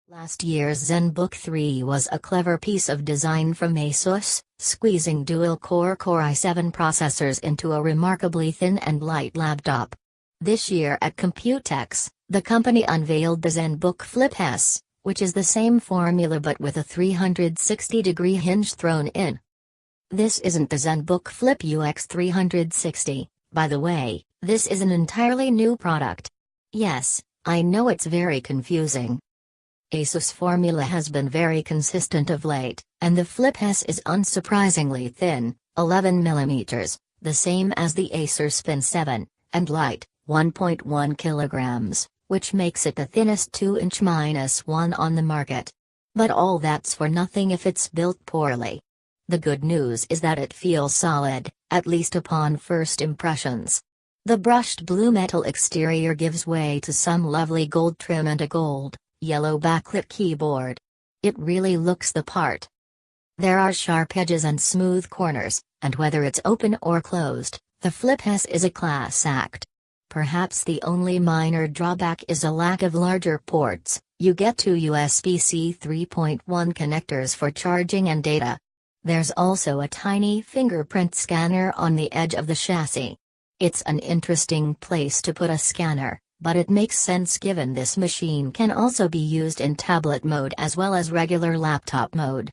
Last year's ZenBook 3 was a clever piece of design from Asus, squeezing dual-core Core i7 processors into a remarkably thin and light laptop. This year at Computex, the company unveiled the ZenBook Flip S, which is the same formula but with a 360-degree hinge thrown in. This isn't the ZenBook Flip UX 360, by the way, this is an entirely new product. Yes, I know it's very confusing. Asus formula has been very consistent of late, and the Flip S is unsurprisingly thin, 11 mm, the same as the Acer Spin 7, and light, 1.1 kilograms, which makes it the thinnest 2" -1 on the market. But all that's for nothing if it's built poorly. The good news is that it feels solid, at least upon first impressions. The brushed blue metal exterior gives way to some lovely gold trim and a gold-yellow backlit keyboard. It really looks the part. There are sharp edges and smooth corners, and whether it's open or closed, the Flip S is a class act. Perhaps the only minor drawback is a lack of larger ports. You get two USB-C 3.1 connectors for charging and data. There's also a tiny fingerprint scanner on the edge of the chassis. It's an interesting place to put a scanner, but it makes sense given this machine can also be used in tablet mode as well as regular laptop mode.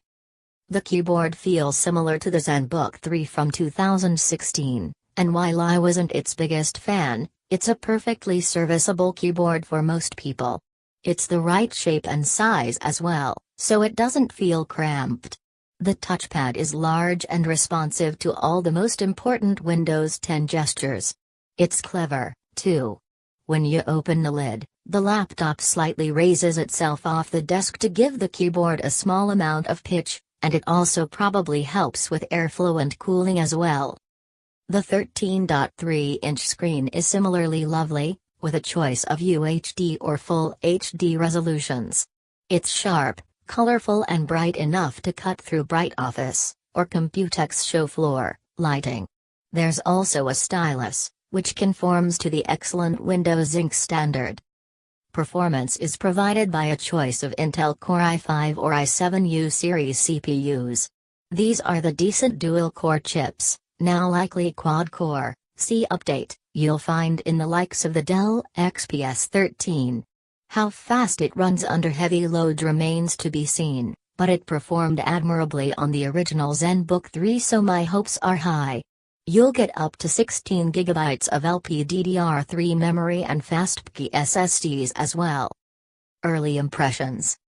The keyboard feels similar to the ZenBook 3 from 2016, and while I wasn't its biggest fan, it's a perfectly serviceable keyboard for most people. It's the right shape and size as well, so it doesn't feel cramped. The touchpad is large and responsive to all the most important Windows 10 gestures. It's clever, too. When you open the lid, the laptop slightly raises itself off the desk to give the keyboard a small amount of pitch, and it also probably helps with airflow and cooling as well. The 13.3-inch screen is similarly lovely, with a choice of UHD or Full HD resolutions. It's sharp, colorful and bright enough to cut through bright office, or Computex show floor, lighting. There's also a stylus, which conforms to the excellent Windows Ink standard. Performance is provided by a choice of Intel Core i5 or i7U series CPUs. These are the decent dual-core chips, now likely quad-core, see update, you'll find in the likes of the Dell XPS 13. How fast it runs under heavy load remains to be seen, but it performed admirably on the original ZenBook 3, so my hopes are high. You'll get up to 16 GB of LPDDR3 memory and fast-PCIe SSDs as well. Early impressions.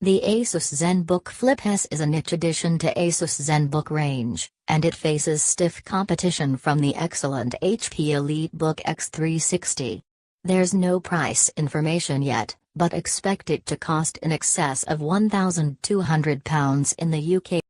The Asus ZenBook Flip S is a niche addition to Asus ZenBook range, and it faces stiff competition from the excellent HP EliteBook X360. There's no price information yet, but expect it to cost in excess of £1,200 in the UK.